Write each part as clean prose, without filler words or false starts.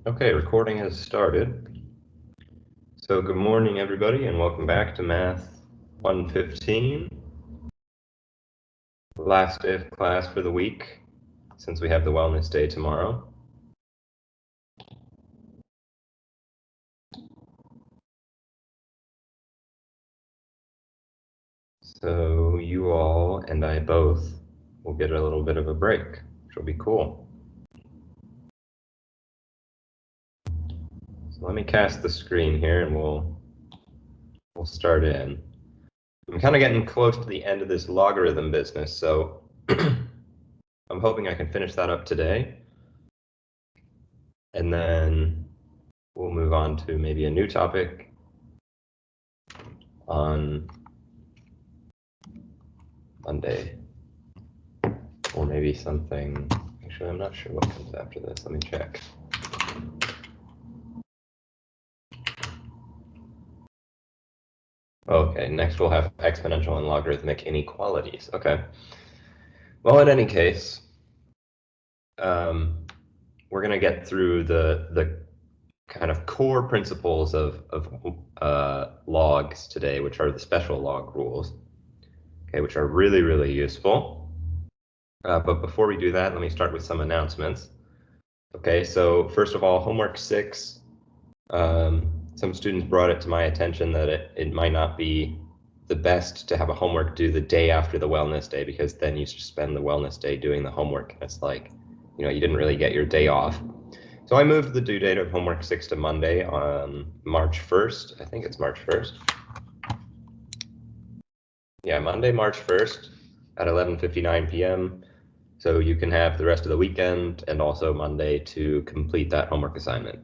Okay, recording has started. So good morning, everybody, and welcome back to Math 115. Last day of class for the week, since we have the Wellness Day tomorrow. So you all and I both will get a little bit of a break, which will be cool. So let me cast the screen here and we'll start in. I'm kind of getting close to the end of this logarithm business, so I'm hoping I can finish that up today. And then we'll move on to maybe a new topic on Monday. Or maybe something, actually I'm not sure what comes after this, let me check. Okay, next we'll have exponential and logarithmic inequalities. Okay. Well, in any case, we're going to get through the kind of core principles of logs today, which are the special log rules, okay, which are really, really useful. But before we do that, let me start with some announcements. Okay, so first of all, homework 6. Some students brought it to my attention that it might not be the best to have a homework due the day after the wellness day, because then you just spend the wellness day doing the homework, and it's like, you know, you didn't really get your day off. So I moved the due date of homework 6 to Monday on March 1st. I think it's March 1st. Yeah, Monday, March 1st at 11:59 p.m. So you can have the rest of the weekend and also Monday to complete that homework assignment.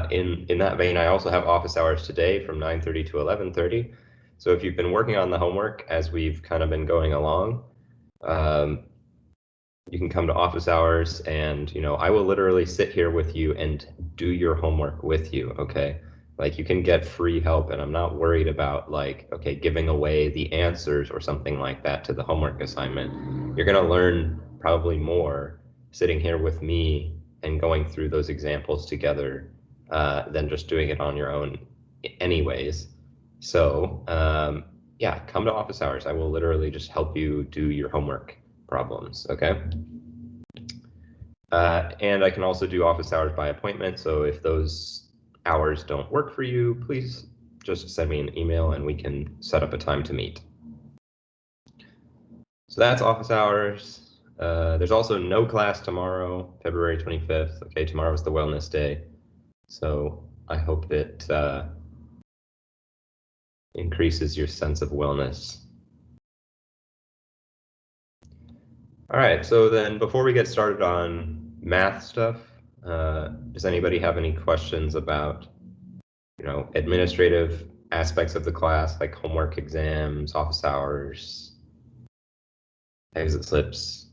In that vein, I also have office hours today from 9:30 to 11:30. So if you've been working on the homework as we've kind of been going along, you can come to office hours and, you know, I will literally sit here with you and do your homework with you, okay? Like, you can get free help, and I'm not worried about, like, okay, giving away the answers or something like that to the homework assignment. You're going to learn probably more sitting here with me and going through those examples together than just doing it on your own anyways. So yeah, come to office hours. I will literally just help you do your homework problems, okay? And I can also do office hours by appointment, so if those hours don't work for you, please just send me an email and we can set up a time to meet. So that's office hours. There's also no class tomorrow, February 25th. Okay, tomorrow is the wellness day. So I hope it increases your sense of wellness. All right, so then before we get started on math stuff, does anybody have any questions about, you know, administrative aspects of the class, like homework, exams, office hours, exit slips,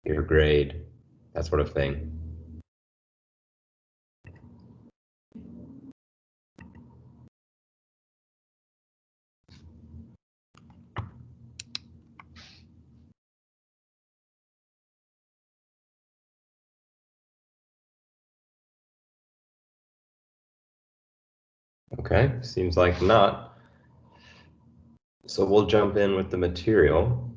your grade, that sort of thing? Okay, seems like not. So we'll jump in with the material.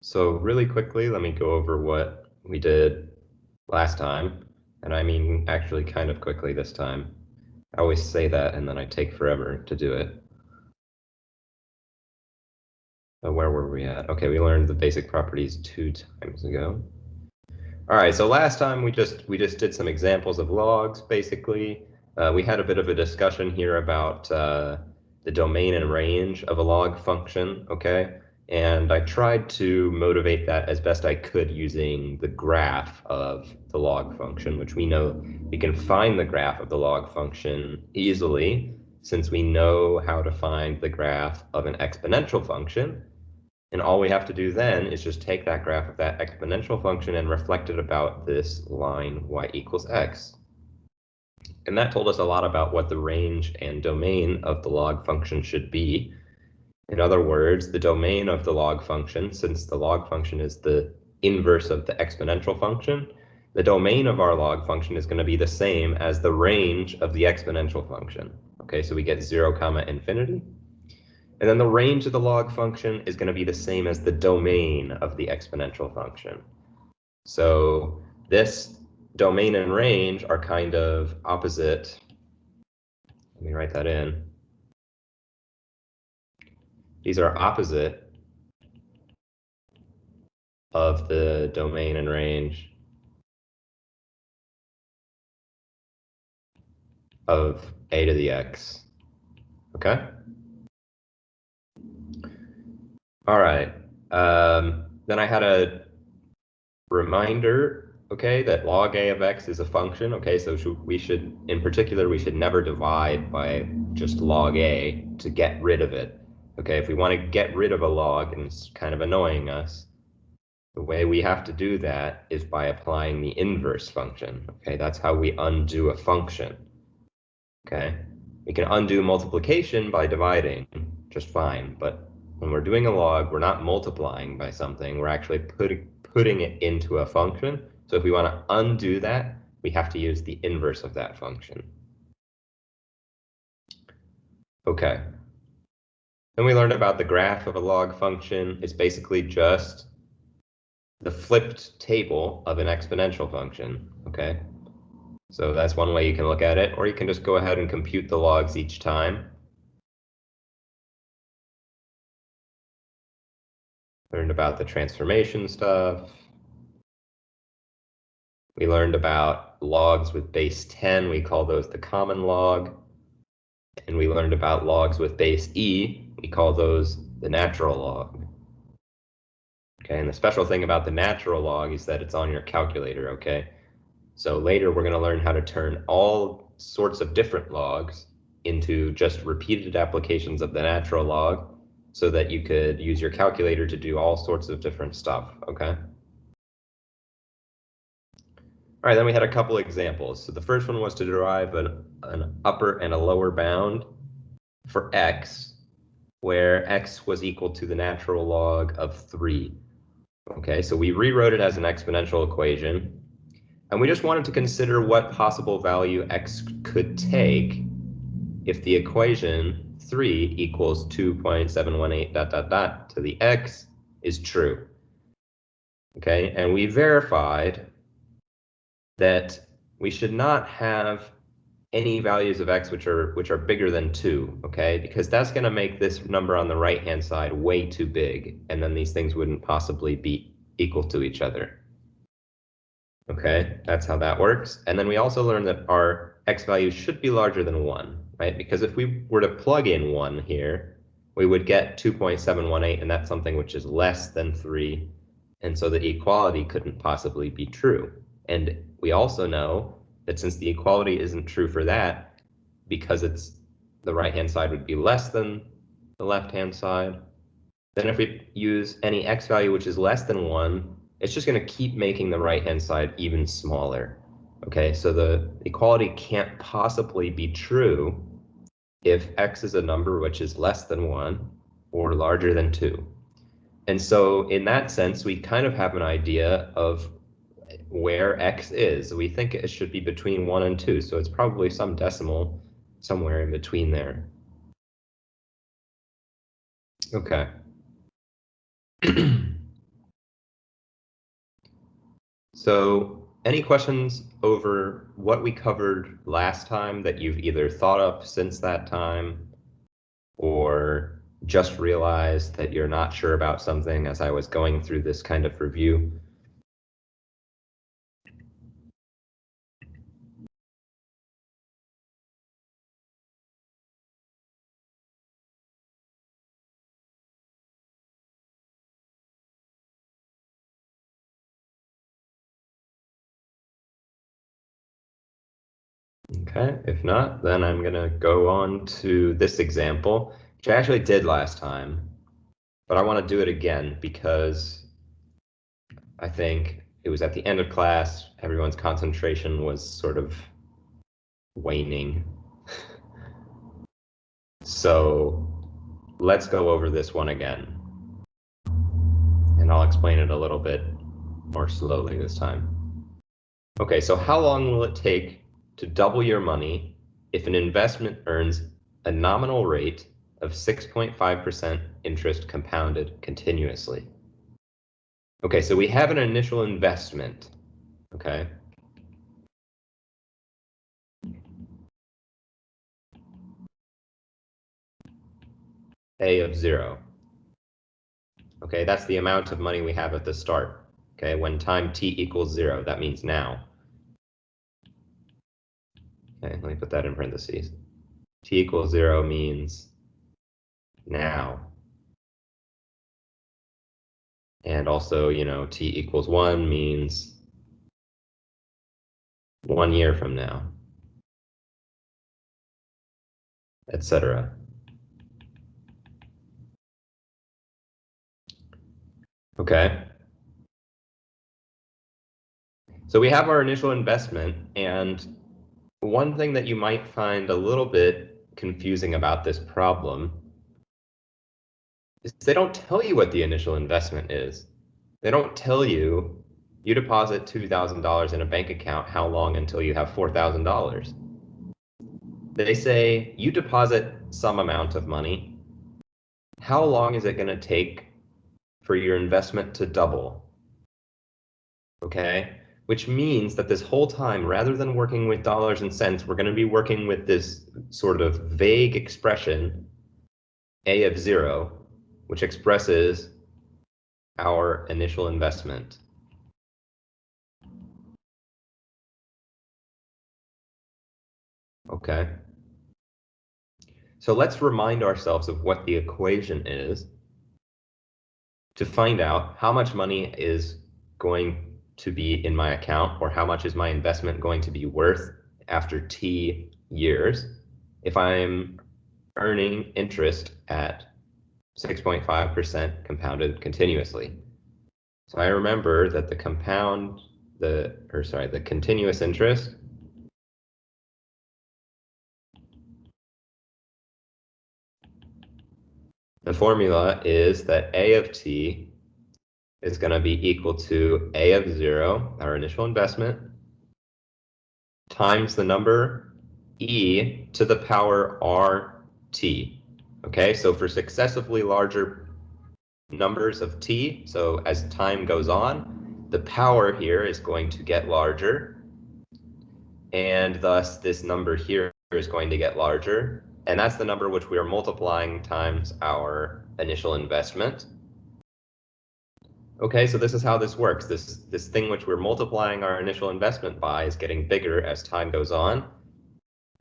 So really quickly, let me go over what we did last time. And I mean, actually kind of quickly this time. I always say that and then I take forever to do it. So where were we at? Okay, we learned the basic properties 2 times ago. All right, so last time we just did some examples of logs, basically. We had a bit of a discussion here about the domain and range of a log function, okay? And I tried to motivate that as best I could using the graph of the log function, which we know we can find the graph of the log function easily, since we know how to find the graph of an exponential function. And all we have to do then is just take that graph of that exponential function and reflect it about this line y equals x. And that told us a lot about what the range and domain of the log function should be. In other words, the domain of the log function, since the log function is the inverse of the exponential function, the domain of our log function is going to be the same as the range of the exponential function. Okay, so we get 0, infinity. And then the range of the log function is going to be the same as the domain of the exponential function. So this domain and range are kind of opposite. Let me write that in. These are opposite of the domain and range of a to the x. Okay? All right. Then I had a reminder, okay, that log a of x is a function. Okay, so in particular, we should never divide by just log a to get rid of it. Okay, if we want to get rid of a log and it's kind of annoying us, the way we have to do that is by applying the inverse function. Okay, that's how we undo a function. Okay, we can undo multiplication by dividing just fine, but when we're doing a log, we're not multiplying by something, we're actually putting it into a function. So if we want to undo that, we have to use the inverse of that function. Okay. Then we learned about the graph of a log function. It's basically just the flipped table of an exponential function. Okay. So that's one way you can look at it, or you can just go ahead and compute the logs each time. Learned about the transformation stuff. We learned about logs with base 10. We call those the common log. And we learned about logs with base e. We call those the natural log. Okay, and the special thing about the natural log is that it's on your calculator, okay? So later we're going to learn how to turn all sorts of different logs into just repeated applications of the natural log so that you could use your calculator to do all sorts of different stuff, okay? All right, then we had a couple examples. So the first one was to derive an upper and a lower bound for x, where x was equal to the natural log of 3. Okay, so we rewrote it as an exponential equation, and we just wanted to consider what possible value x could take if the equation 3 equals 2.718 dot dot dot to the x is true. Okay, and we verified that we should not have any values of x which are bigger than 2, okay? Because that's going to make this number on the right-hand side way too big, and then these things wouldn't possibly be equal to each other. Okay, that's how that works. And then we also learned that our x values should be larger than 1, right? Because if we were to plug in 1 here, we would get 2.718, and that's something which is less than 3, and so the equality couldn't possibly be true. And we also know that since the equality isn't true for that, because the right-hand side would be less than the left-hand side, then if we use any x value which is less than 1, it's just going to keep making the right-hand side even smaller. Okay, so the equality can't possibly be true if x is a number which is less than 1 or larger than 2. And so in that sense, we kind of have an idea of where x is. We think it should be between 1 and 2, so it's probably some decimal somewhere in between there. Okay. So any questions over what we covered last time that you've either thought up since that time or just realized that you're not sure about something as I was going through this kind of review? Okay, if not, then I'm going to go on to this example, which I actually did last time, but I want to do it again because I think it was at the end of class, everyone's concentration was sort of waning. So let's go over this one again, and I'll explain it a little bit more slowly this time. Okay, so how long will it take to double your money if an investment earns a nominal rate of 6.5% interest compounded continuously? Okay, so we have an initial investment, okay? A of 0. Okay, that's the amount of money we have at the start. Okay, when time t equals 0, that means now. Okay, let me put that in parentheses. T equals 0 means now. And also, t equals 1 means 1 year from now, etc. Okay. So we have our initial investment, and one thing that you might find a little bit confusing about this problem is they don't tell you what the initial investment is. They don't tell you you deposit $2,000 in a bank account, how long until you have $4,000. They say you deposit some amount of money. How long is it going to take for your investment to double? Okay, which means that this whole time, rather than working with dollars and cents, we're going to be working with this sort of vague expression, A of 0, which expresses our initial investment. Okay, so let's remind ourselves of what the equation is to find out how much money is going to be in my account, or how much is my investment going to be worth after t years if I'm earning interest at 6.5% compounded continuously. So I remember that the continuous interest the formula is that A of t is going to be equal to A of 0, our initial investment, times the number e to the power rt. Okay, so for successively larger numbers of t, so as time goes on, the power here is going to get larger, and thus this number here is going to get larger, and that's the number which we are multiplying times our initial investment. Okay, so this is how this works. This thing which we're multiplying our initial investment by is getting bigger as time goes on,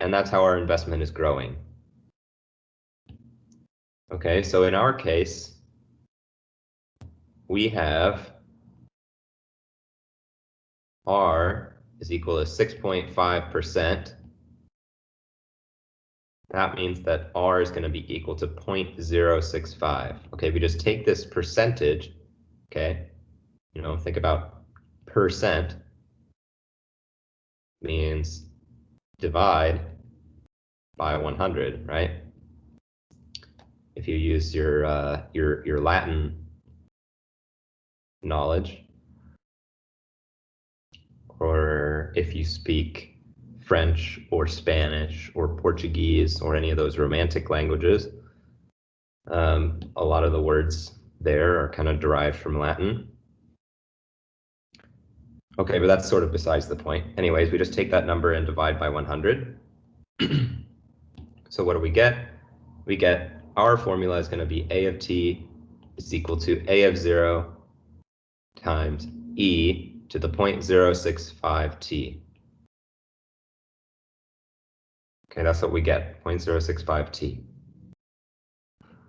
and that's how our investment is growing. Okay, so in our case, we have R is equal to 6.5%. That means that R is going to be equal to 0.065. Okay, we just take this percentage, okay, think about percent means divide by 100, right? If you use your Latin knowledge, or if you speak French or Spanish or Portuguese or any of those romantic languages, a lot of the words there are kind of derived from Latin. Okay, but that's sort of besides the point. Anyways, we just take that number and divide by 100. So what do we get? We get our formula is going to be A of t is equal to A of 0 times e to the 0.065 t. Okay, that's what we get, 0.065 t.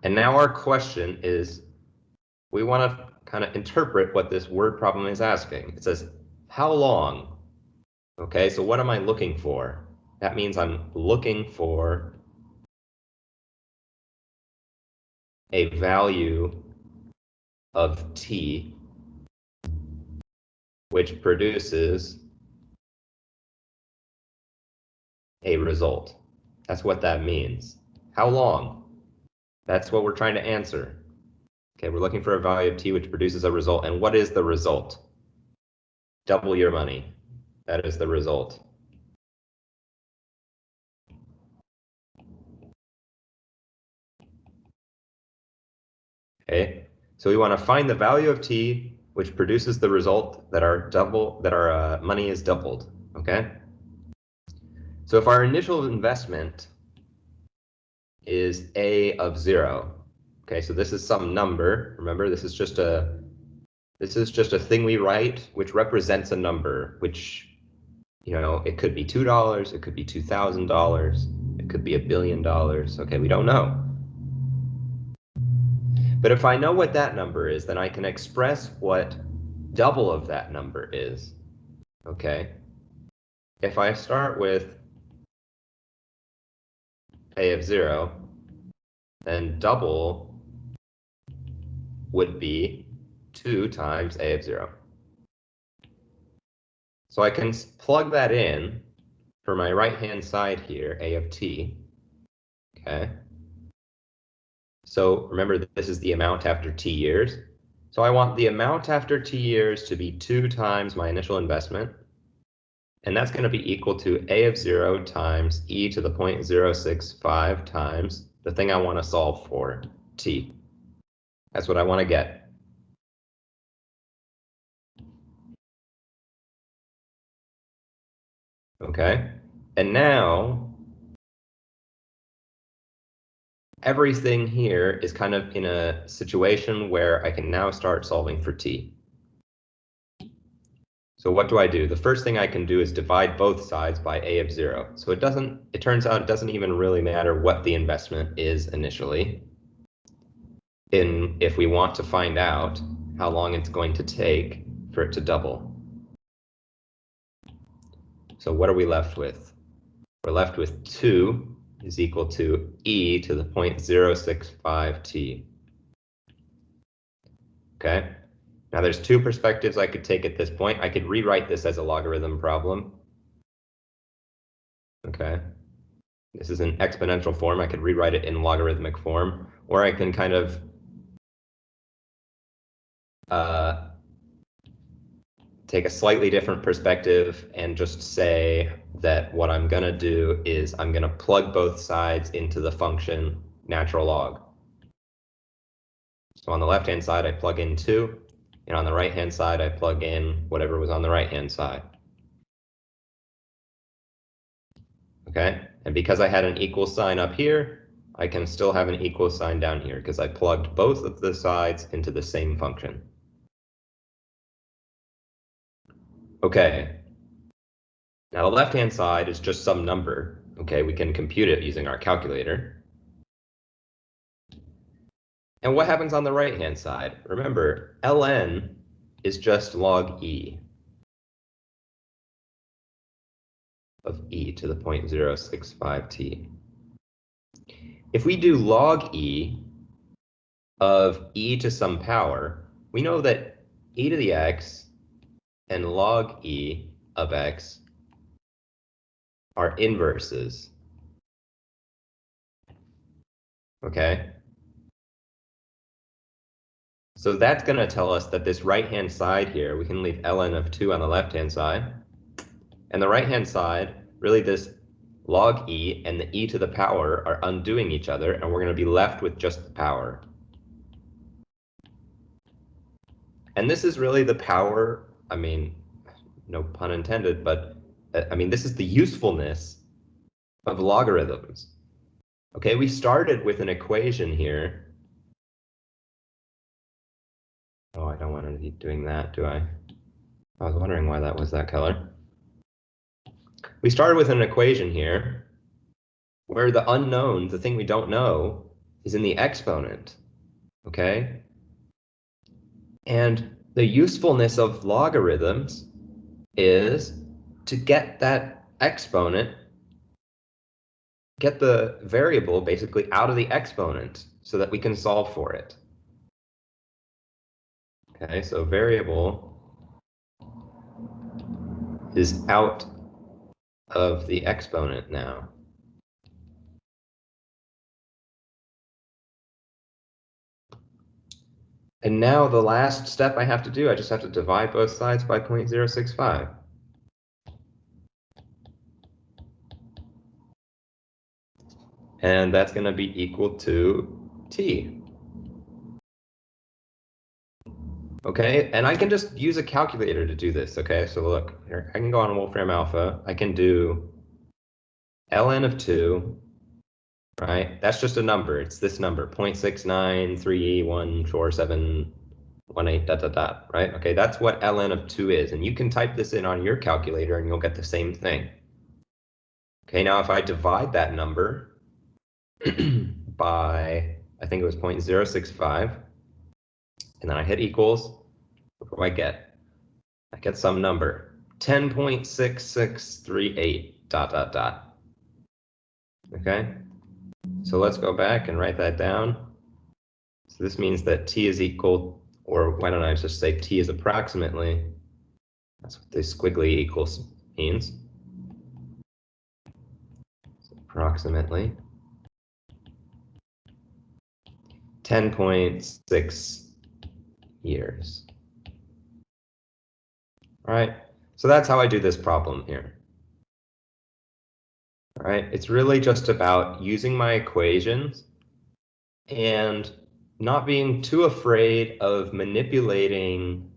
And now our question is, we want to kind of interpret what this word problem is asking. It says, how long? Okay, so what am I looking for? That means I'm looking for a value of t which produces a result. That's what that means. How long? That's what we're trying to answer. Okay, we're looking for a value of t which produces a result. And what is the result? Double your money. That is the result. Okay, so we want to find the value of t, which produces the result that our money is doubled. Okay. So if our initial investment is a of 0, okay, so this is some number. Remember, this is just a thing we write which represents a number, which, you know, it could be $2, it could be $2,000, it could be $1 billion. Okay, we don't know. But if I know what that number is, then I can express what double of that number is. Okay. If I start with a of 0, then double would be 2 times a of 0. So I can plug that in for my right-hand side here, a of t. Okay. So remember, this is the amount after t years. So I want the amount after t years to be 2 times my initial investment. And that's going to be equal to a of 0 times e to the 0.065 times the thing I want to solve for, t. That's what I want to get. Okay. And now everything here is kind of in a situation where I can now start solving for t. So what do I do? The first thing I can do is divide both sides by a of 0. So it turns out it doesn't even really matter what the investment is initially, if we want to find out how long it's going to take for it to double. So what are we left with? We're left with 2 is equal to e to the 0.065 t. Okay? Now there's two perspectives I could take at this point. I could rewrite this as a logarithm problem. Okay? This is an exponential form. I could rewrite it in logarithmic form, or I can kind of take a slightly different perspective and just say that what I'm going to do is I'm going to plug both sides into the function natural log. So on the left-hand side, I plug in 2, and on the right-hand side, I plug in whatever was on the right-hand side. Okay, and because I had an equal sign up here, I can still have an equal sign down here because I plugged both of the sides into the same function. Okay, now the left-hand side is just some number. Okay, we can compute it using our calculator. And what happens on the right-hand side? Remember, ln is just log e of e to the 0.065 t. If we do log e of e to some power, we know that e to the x and log e of x are inverses. Okay? So that's going to tell us that this right-hand side here, we can leave ln of 2 on the left-hand side. And the right-hand side, really this log e and the e to the power are undoing each other, and we're going to be left with just the power. And this is really the power, I mean, no pun intended, but I mean, this is the usefulness of logarithms. Okay, we started with an equation here. Oh, I don't want to keep doing that, do I? I was wondering why that was that color. We started with an equation here where the unknown, the thing we don't know, is in the exponent, okay? And the usefulness of logarithms is to get that exponent, get the variable basically out of the exponent so that we can solve for it. Okay, so variable is out of the exponent now. And now the last step I have to do, I just have to divide both sides by 0.065. And that's going to be equal to t. Okay, and I can just use a calculator to do this. Okay, so look, here, I can go on Wolfram Alpha. I can do ln of 2, right? That's just a number. It's this number, 0.69314718 dot dot dot, right? Okay, that's what ln of 2 is. And you can type this in on your calculator and you'll get the same thing. Okay, now if I divide that number by, I think it was 0.065, and then I hit equals, what do I get? I get some number, 10.6638 dot dot dot. Okay, so let's go back and write that down. So this means that t is equal, or why don't I just say t is approximately, that's what this squiggly equals means. So approximately 10.6 years. All right, so that's how I do this problem here. All right, it's really just about using my equations and not being too afraid of manipulating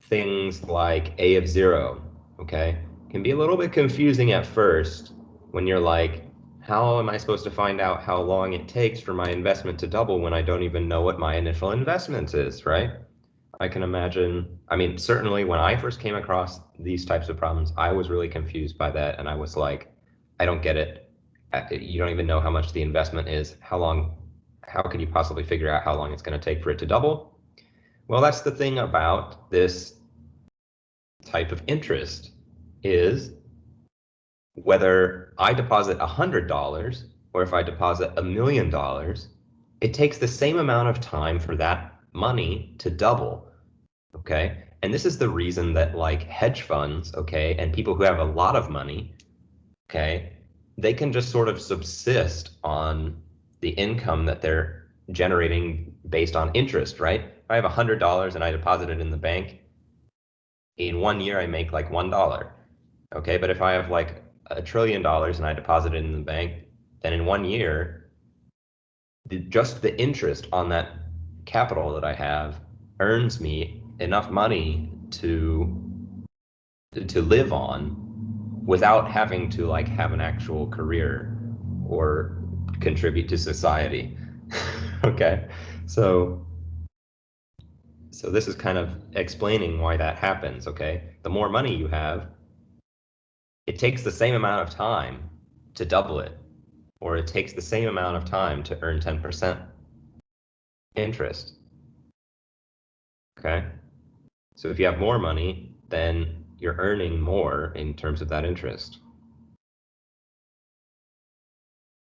things like a of 0, okay? It can be a little bit confusing at first when you're like, how am I supposed to find out how long it takes for my investment to double when I don't even know what my initial investment is, right? I can imagine, I mean, certainly when I first came across these types of problems, I was really confused by that, and I was like, I don't get it. You don't even know how much the investment is. How could you possibly figure out how long it's going to take for it to double? Well, that's the thing about this type of interest, is whether I deposit $100 or if I deposit $1 million, it takes the same amount of time for that money to double. Okay, and this is the reason that like hedge funds, okay, and people who have a lot of money, okay, they can just sort of subsist on the income that they're generating based on interest, right? If I have $100 and I deposit it in the bank, in 1 year I make like $1. Okay, but if I have like $1 trillion and I deposit it in the bank, then in 1 year, just the interest on that capital that I have earns me enough money to live on without having to like have an actual career or contribute to society. Okay, so this is kind of explaining why that happens. Okay, the more money you have, it takes the same amount of time to double it, or it takes the same amount of time to earn 10% interest. Okay, so if you have more money, then you're earning more in terms of that interest.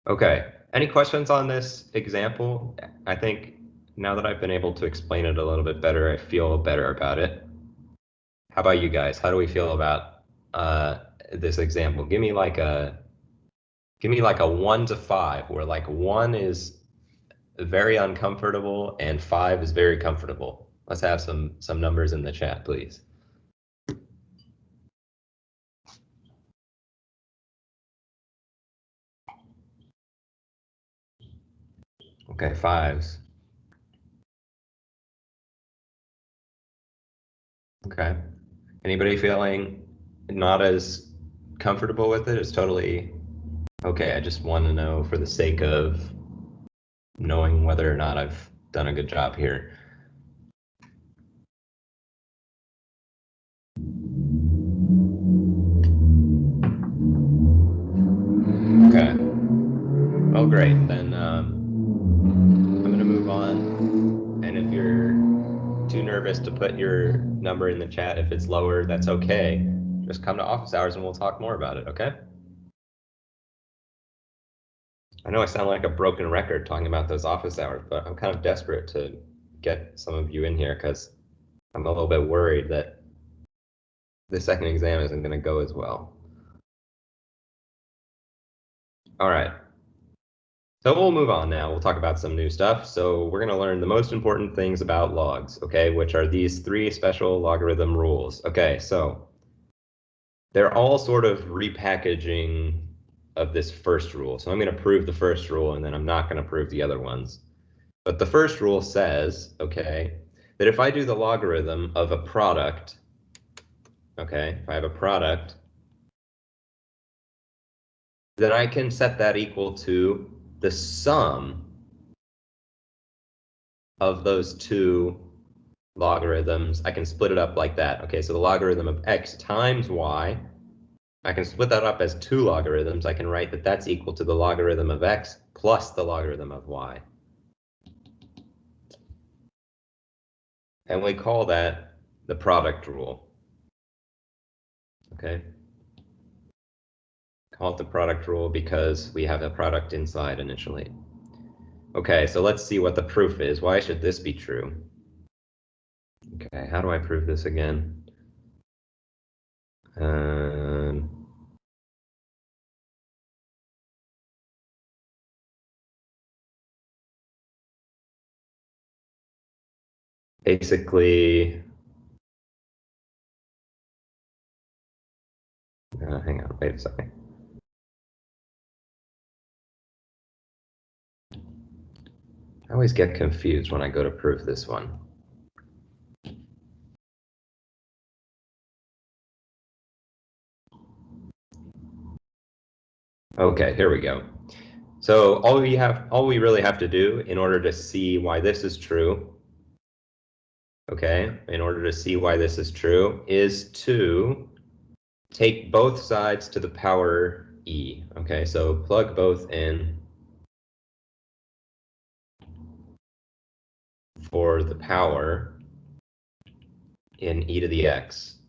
Okay, any questions on this example? I think now that I've been able to explain it a little bit better, I feel better about it. How about you guys? How do we feel about this example? Give me like a 1 to 5, where like 1 is very uncomfortable and 5 is very comfortable. Let's have some numbers in the chat, please. Okay, 5s. Okay. Anybody feeling not as comfortable with it? It's totally okay. I just want to know for the sake of knowing whether or not I've done a good job here. Okay. Oh, great. Then I'm going to move on. And if you're too nervous to put your number in the chat, if it's lower, that's okay. Just come to office hours and we'll talk more about it, okay? I know I sound like a broken record talking about those office hours, but I'm kind of desperate to get some of you in here because I'm a little bit worried that the second exam isn't going to go as well. All right. So we'll move on now. We'll talk about some new stuff. So we're going to learn the most important things about logs, okay, which are these 3 special logarithm rules. Okay, so they're all sort of repackaging of this first rule. So I'm going to prove the first rule, and then I'm not going to prove the other ones. But the first rule says, okay, that if I do the logarithm of a product, okay, if I have a product, then I can set that equal to the sum of those two logarithms. I can split it up like that. Okay, so the logarithm of x times y, I can split that up as two logarithms. I can write that that's equal to the logarithm of x plus the logarithm of y. And we call that the product rule. Okay? Call it the product rule because we have a product inside initially. Okay, so let's see what the proof is. Why should this be true? Okay, how do I prove this again? Basically, hang on, wait a second. I always get confused when I go to prove this one. Okay, here we go. So all we really have to do in order to see why this is true, okay, in order to see why this is true, is to take both sides to the power e. Okay, so plug both in for the power in e to the x.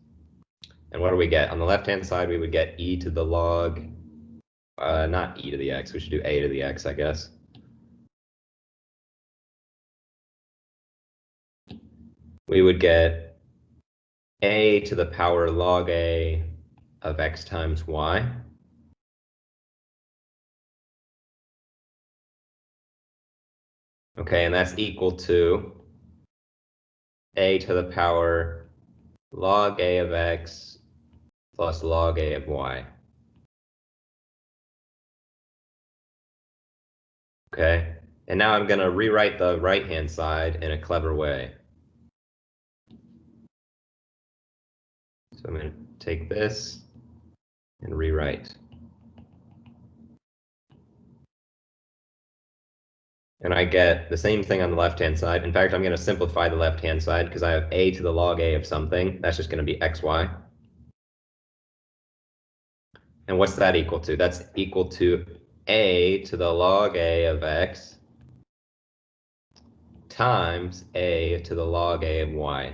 And what do we get? On the left-hand side, we would get e to the log, not e to the x, we should do a to the x, I guess. We would get a to the power log a of x times y. Okay, and that's equal to a to the power log a of x plus log a of y. Okay, and now I'm going to rewrite the right-hand side in a clever way. So I'm going to take this and rewrite. And I get the same thing on the left-hand side. In fact, I'm going to simplify the left-hand side because I have a to the log a of something. That's just going to be xy. And what's that equal to? That's equal to a to the log a of x times a to the log a of y.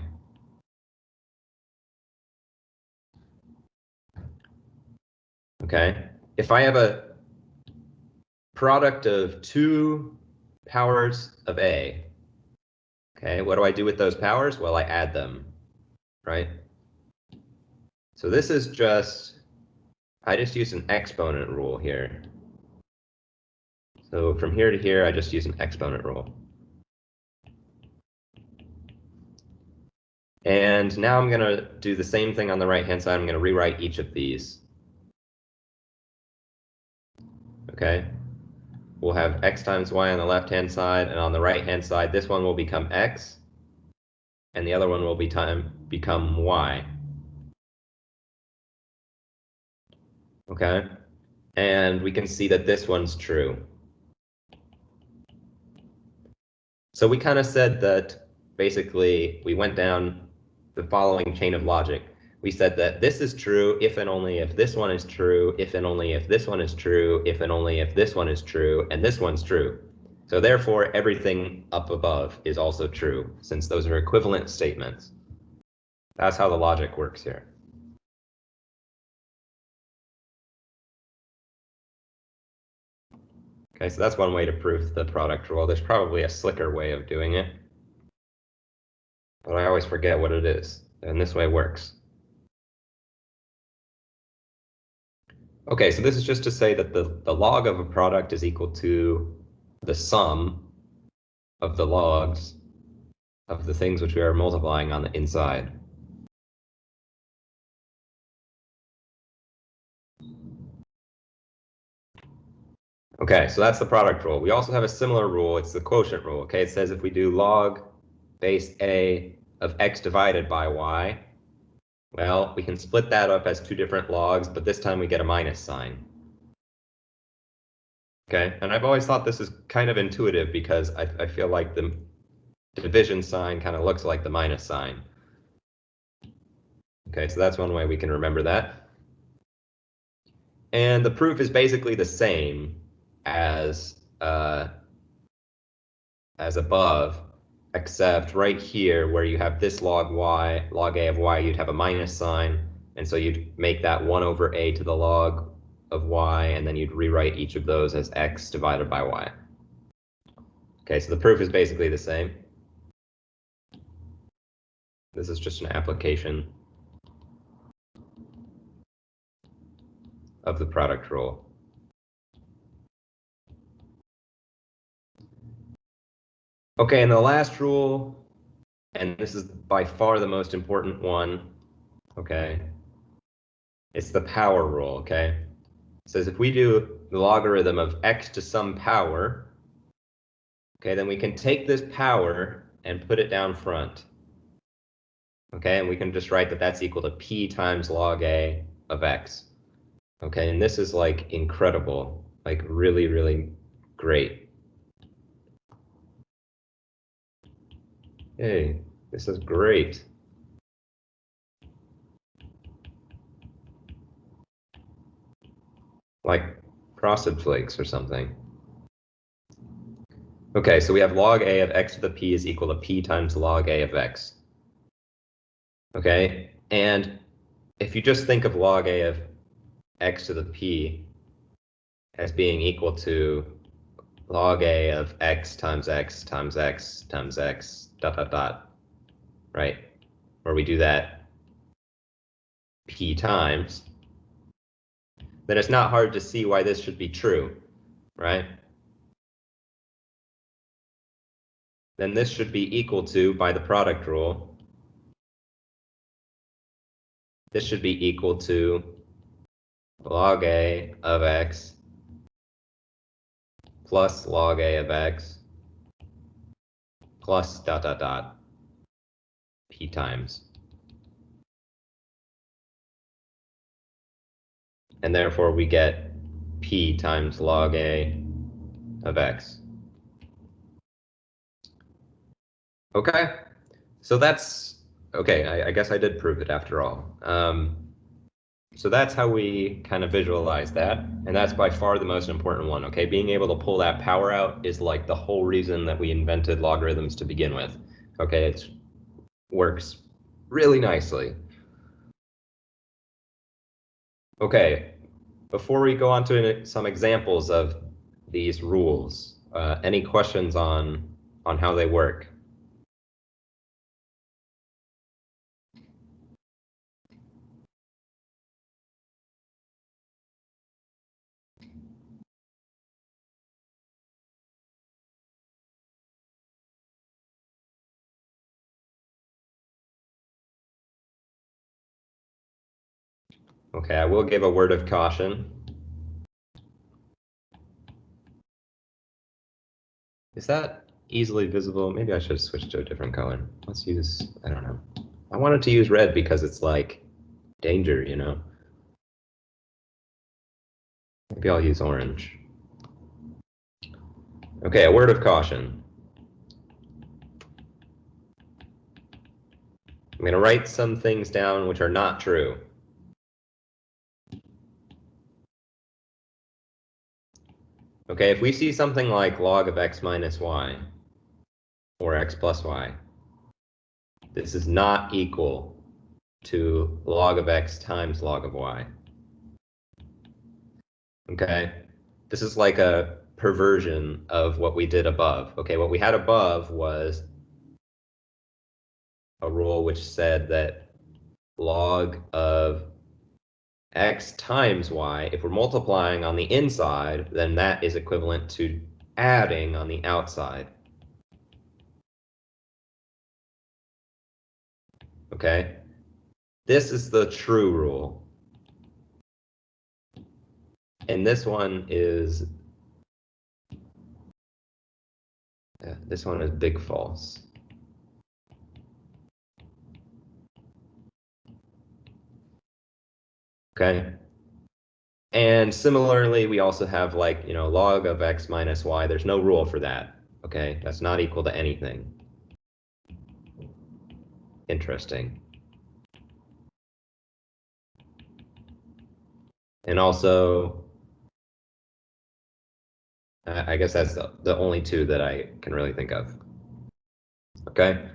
Okay? If I have a product of two powers of a, okay, what do I do with those powers? Well, I add them, right? So this is just, I just use an exponent rule here. So from here to here, I just use an exponent rule. And now I'm going to do the same thing on the right-hand side. I'm going to rewrite each of these. Okay? We'll have x times y on the left-hand side, and on the right-hand side, this one will become x, and the other one will become y. Okay? And we can see that this one's true. So we kind of said that basically we went down the following chain of logic. We said that this is true if and only if this one is true, if and only if this one is true, if and only if this one is true, and this one's true. So therefore, everything up above is also true, since those are equivalent statements. That's how the logic works here. Okay, so that's one way to prove the product rule. There's probably a slicker way of doing it, but I always forget what it is, and this way works. Okay, so this is just to say that the log of a product is equal to the sum of the logs of the things which we are multiplying on the inside. Okay, so that's the product rule. We also have a similar rule. It's the quotient rule. Okay, it says if we do log base a of x divided by y, well, we can split that up as two different logs, but this time we get a minus sign. Okay, and I've always thought this is kind of intuitive because I feel like the division sign kind of looks like the minus sign. Okay, so that's one way we can remember that. And the proof is basically the same as above, except right here where you have this log y, log a of y, you'd have a minus sign, and so you'd make that 1 over a to the log of y, and then you'd rewrite each of those as x divided by y. Okay, so the proof is basically the same. This is just an application of the product rule. Okay, and the last rule, and this is by far the most important one, okay, it's the power rule, okay? It says if we do the logarithm of x to some power, okay, then we can take this power and put it down front. Okay, and we can just write that that's equal to p times log a of x. Okay, and this is like incredible, like really, really great. Hey, this is great. Like frosted flakes or something. Okay, so we have log a of x to the p is equal to p times log a of x. Okay, and if you just think of log a of x to the p as being equal to log a of x times x times x times x dot dot dot, right? Where we do that p times, then it's not hard to see why this should be true, right? Then this should be equal to, by the product rule, this should be equal to log a of x plus log a of x plus dot dot dot p times. And therefore we get p times log a of x. Okay, so that's, okay, I guess I did prove it after all. So that's how we kind of visualize that, and that's by far the most important one, okay? Being able to pull that power out is like the whole reason that we invented logarithms to begin with, okay? It works really nicely. Okay, before we go on to some examples of these rules, any questions on how they work? Okay, I will give a word of caution. Is that easily visible? Maybe I should switch to a different color. Let's use, I don't know. I wanted to use red because it's like danger, you know? Maybe I'll use orange. Okay, a word of caution. I'm going to write some things down which are not true. Okay, if we see something like log of x minus y, or x plus y, this is not equal to log of x times log of y. Okay, this is like a perversion of what we did above. Okay, what we had above was a rule which said that log of x times y, if we're multiplying on the inside, then that is equivalent to adding on the outside. Okay? This is the true rule. And this one is This one is big false. Okay. And similarly, we also have like, log of x minus y. There's no rule for that. Okay. That's not equal to anything. Interesting. And also, I guess that's the only two that I can really think of. Okay.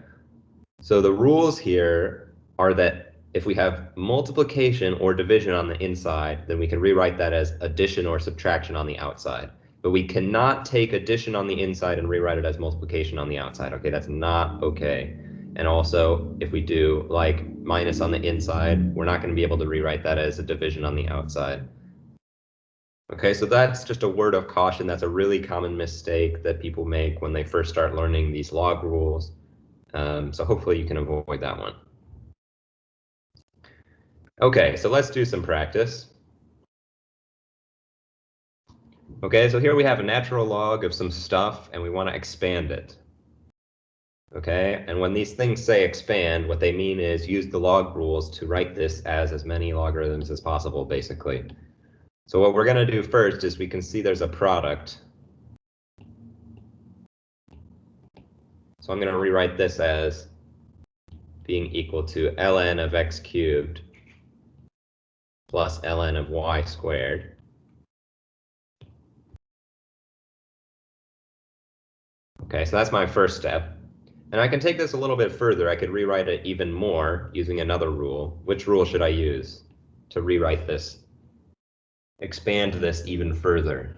So the rules here are that if we have multiplication or division on the inside, then we can rewrite that as addition or subtraction on the outside. But we cannot take addition on the inside and rewrite it as multiplication on the outside. Okay, that's not okay. And also, if we do like minus on the inside, we're not going to be able to rewrite that as a division on the outside. Okay, so that's just a word of caution. That's a really common mistake that people make when they first start learning these log rules. So hopefully you can avoid that one. Okay, so let's do some practice. Okay, so here we have a natural log of some stuff, and we want to expand it. Okay, and when these things say expand, what they mean is use the log rules to write this as many logarithms as possible, basically. So what we're going to do first is we can see there's a product. So I'm going to rewrite this as being equal to ln of x cubed plus ln of y squared. Okay, so that's my first step. And I can take this a little bit further. I could rewrite it even more using another rule. Which rule should I use to rewrite this? Expand this even further.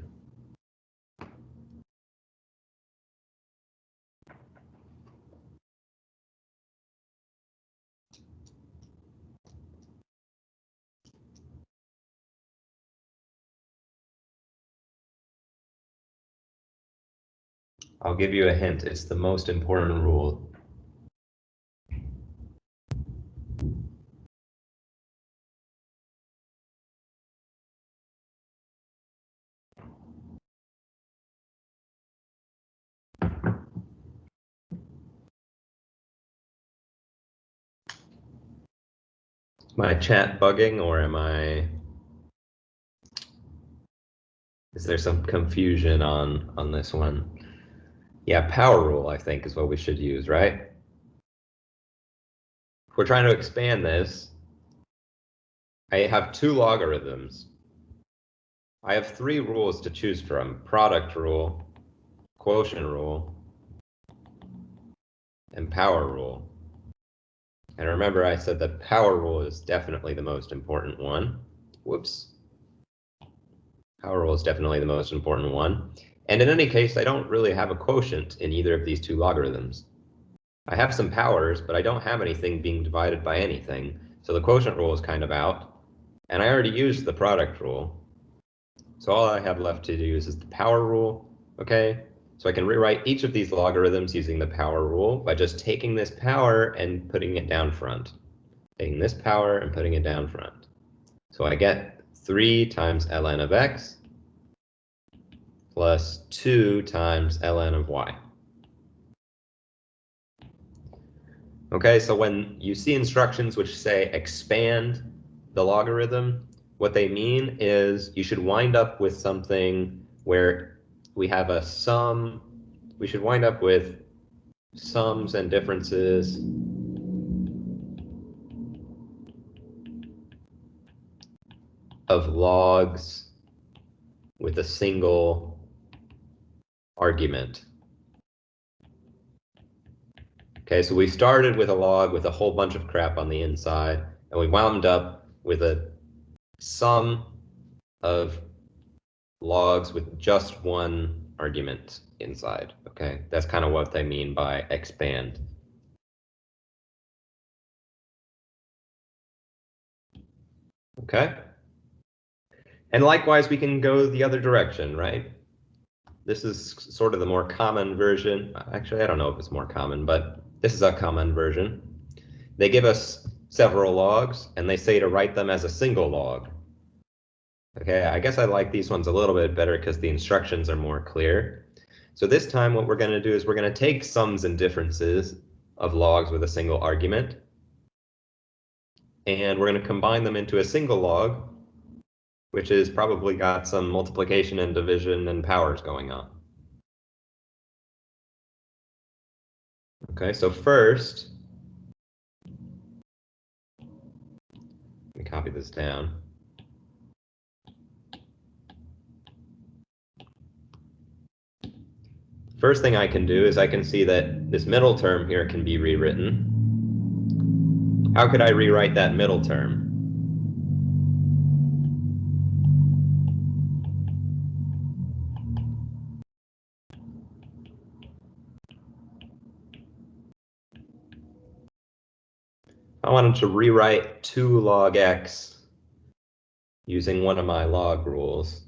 I'll give you a hint. It's the most important rule. Is my chat bugging, or is there some confusion on this one? Yeah, power rule, I think, is what we should use, right? If we're trying to expand this, I have two logarithms. I have three rules to choose from: product rule, quotient rule, and power rule. And remember, I said that power rule is definitely the most important one. Whoops. Power rule is definitely the most important one. And in any case, I don't really have a quotient in either of these two logarithms. I have some powers, but I don't have anything being divided by anything. So the quotient rule is kind of out. And I already used the product rule. So all I have left to use is the power rule. Okay, so I can rewrite each of these logarithms using the power rule by just taking this power and putting it down front. Taking this power and putting it down front. So I get 3 times ln of x plus 2 times ln of y. Okay, so when you see instructions which say expand the logarithm, what they mean is you should wind up with something where we have a sum. We should wind up with sums and differences of logs with a single argument. Okay, so we started with a log with a whole bunch of crap on the inside, and we wound up with a sum of logs with just one argument inside. Okay, that's kind of what they mean by expand. Okay, and likewise, we can go the other direction, right? This is sort of the more common version. Actually, I don't know if it's more common, but this is a common version. They give us several logs, and they say to write them as a single log. Okay, I guess I like these ones a little bit better because the instructions are more clear. So this time what we're going to do is we're going to take sums and differences of logs with a single argument, and we're going to combine them into a single log, which has probably got some multiplication and division and powers going on. Okay, so first, let me copy this down. First thing I can do is I can see that this middle term here can be rewritten. How could I rewrite that middle term? I wanted to rewrite 2 log x using one of my log rules.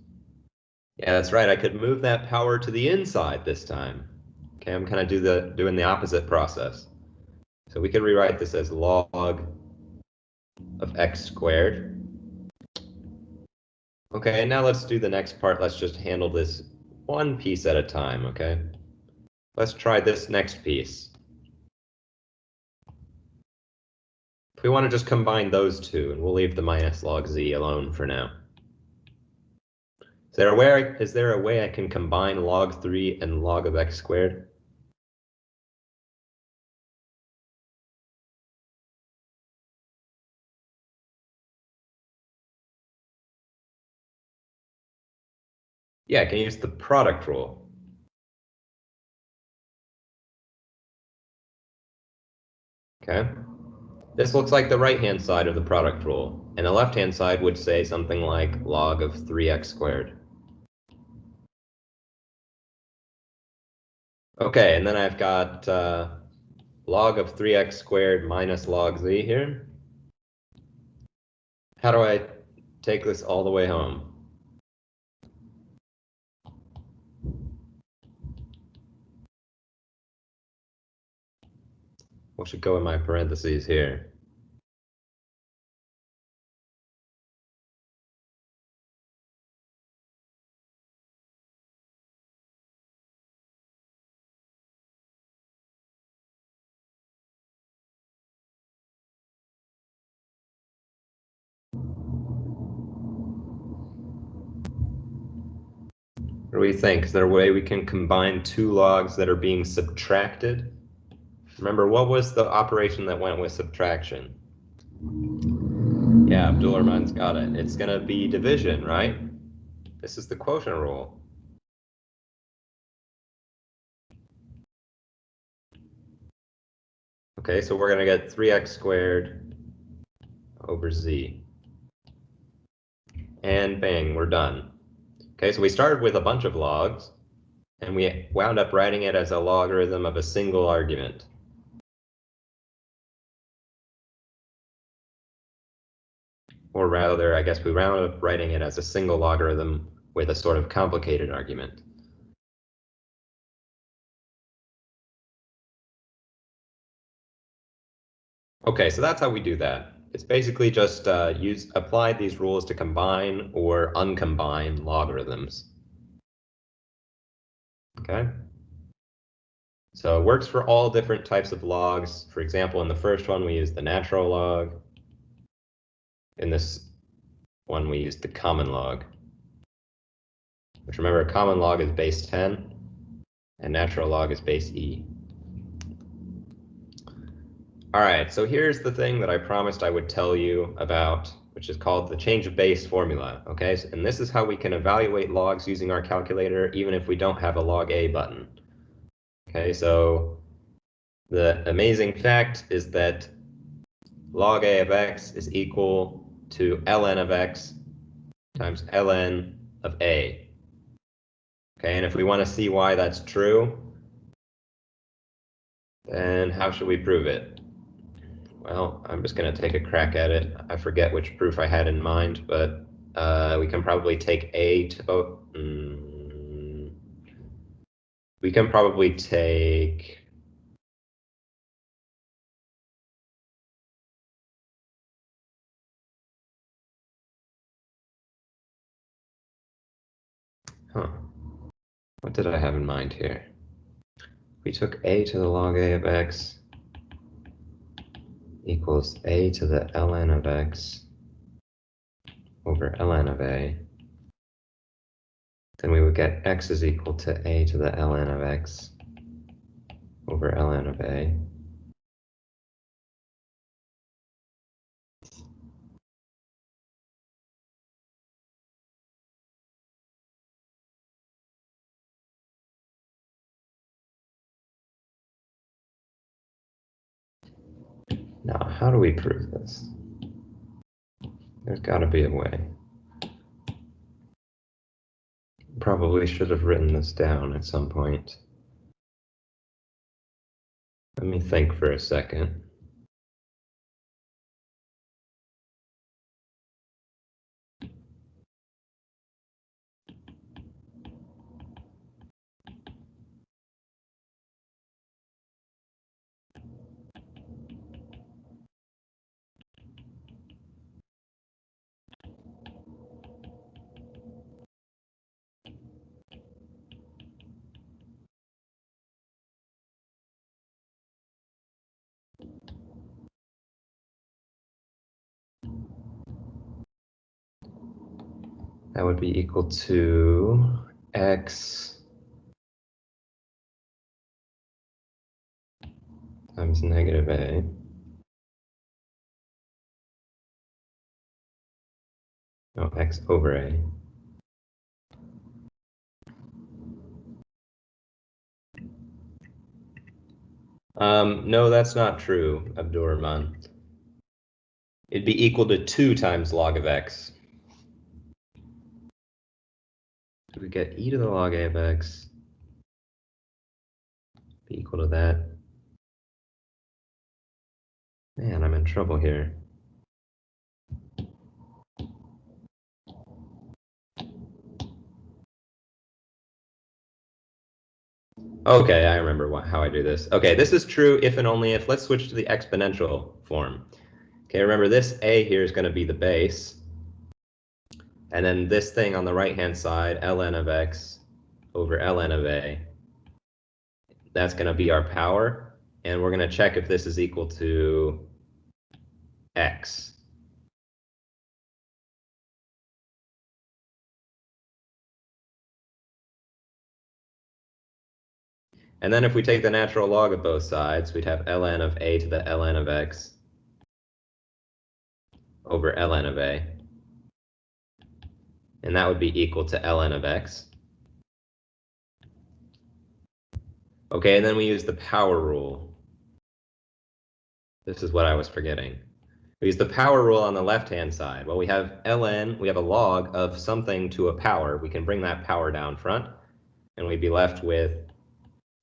Yeah, that's right. I could move that power to the inside this time. Okay, I'm kind of doing the opposite process. So we could rewrite this as log of x squared. Okay, and now let's do the next part. Let's just handle this one piece at a time, okay? Let's try this next piece. If we want to just combine those two, and we'll leave the minus log z alone for now. Is there a way I can combine log 3 and log of x squared? Yeah, I can use the product rule. Okay. This looks like the right-hand side of the product rule, and the left-hand side would say something like log of 3x squared. Okay, and then I've got log of 3x squared minus log z here. How do I take this all the way home? What should go in my parentheses here? What do we think? Is there a way we can combine 2 logs that are being subtracted? Remember, what was the operation that went with subtraction? Yeah, Abdul-Rahman's got it. It's going to be division, right? This is the quotient rule. Okay, so we're going to get 3x squared over z. And bang, we're done. Okay, so we started with a bunch of logs, and we wound up writing it as a logarithm of a single argument. Or rather, I guess we wound up writing it as a single logarithm with a sort of complicated argument. Okay, so that's how we do that. It's basically just apply these rules to combine or uncombine logarithms. Okay? So it works for all different types of logs. For example, in the first one, we use the natural log. In this one, we use the common log. Which, remember, common log is base 10, and natural log is base e. All right, so here's the thing that I promised I would tell you about, which is called the change of base formula, okay? And this is how we can evaluate logs using our calculator, even if we don't have a log a button. Okay, so the amazing fact is that log a of x is equal to ln of x times ln of a. Okay, and if we want to see why that's true, then how should we prove it? Well, I'm just going to take a crack at it. I forget which proof I had in mind, but we can probably take a to... we can probably take... Huh. What did I have in mind here? We took a to the log a of x equals a to the ln of x over ln of a. Then we would get x is equal to a to the ln of x over ln of a. Now, how do we prove this? There's got to be a way. Probably should have written this down at some point. Let me think for a second. That would be equal to x times negative a. No, x over a. No, that's not true, Abdurrahman. It'd be equal to 2 times log of x. So we get e to the log a of x be equal to that. Man, I'm in trouble here. Okay, I remember how I do this. Okay, this is true if and only if. Let's switch to the exponential form. Okay, remember this a here is going to be the base. And then this thing on the right-hand side, ln of x over ln of a, that's going to be our power. And we're going to check if this is equal to x. And then if we take the natural log of both sides, we'd have ln of a to the ln of x over ln of a. And that would be equal to ln of x. Okay, and then we use the power rule. This is what I was forgetting. We use the power rule on the left-hand side. Well, we have ln, we have a log of something to a power. We can bring that power down front, and we'd be left with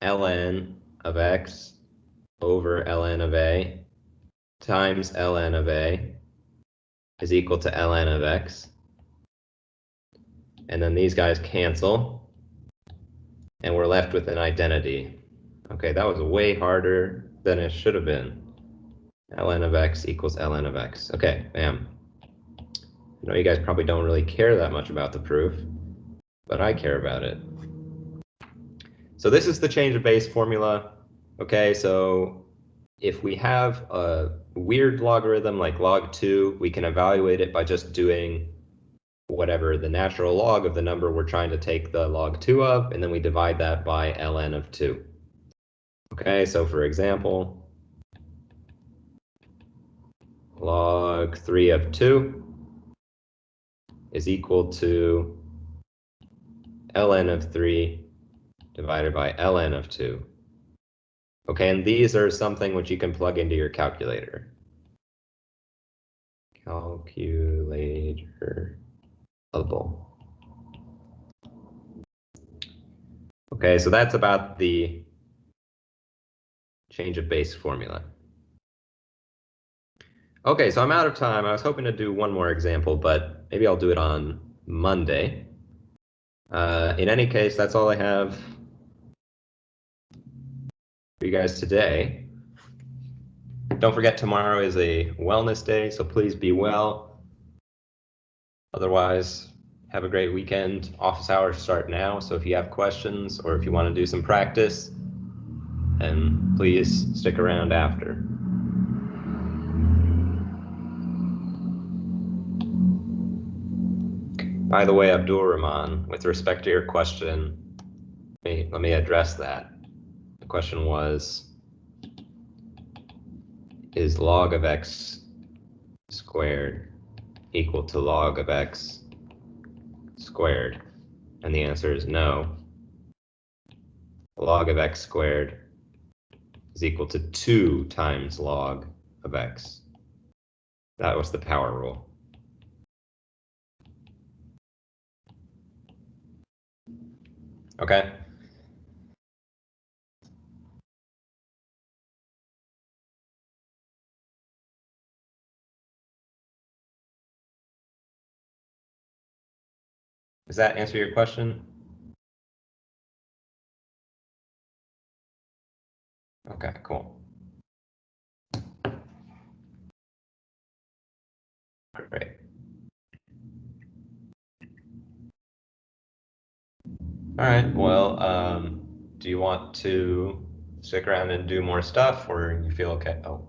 ln of x over ln of a times ln of a is equal to ln of x. And then these guys cancel, and we're left with an identity. Okay, that was way harder than it should have been. Ln of x equals ln of x. Okay, bam. I know you guys probably don't really care that much about the proof, but I care about it. So this is the change of base formula. Okay, so if we have a weird logarithm like log 2, we can evaluate it by just doing whatever the natural log of the number we're trying to take the log 2 of, and then we divide that by ln of 2. Okay, so for example, log 3 of 2 is equal to ln of 3 divided by ln of 2. Okay, and these are something which you can plug into your calculator. Calculator-able. Okay, so that's about the change of base formula. Okay, so I'm out of time. I was hoping to do one more example, but maybe I'll do it on Monday. In any case, that's all I have for you guys today. Don't forget tomorrow is a wellness day, so please be well. Otherwise, have a great weekend. Office hours start now, so if you have questions or if you want to do some practice, then please stick around after. By the way, Abdul Rahman, with respect to your question, let me address that. The question was, is log of x squared equal to log of x squared? And the answer is no. Log of x squared is equal to 2 times log of x. That was the power rule. Okay? Does that answer your question? Okay, cool. Great. All right, well, do you want to stick around and do more stuff, or you feel okay? Oh.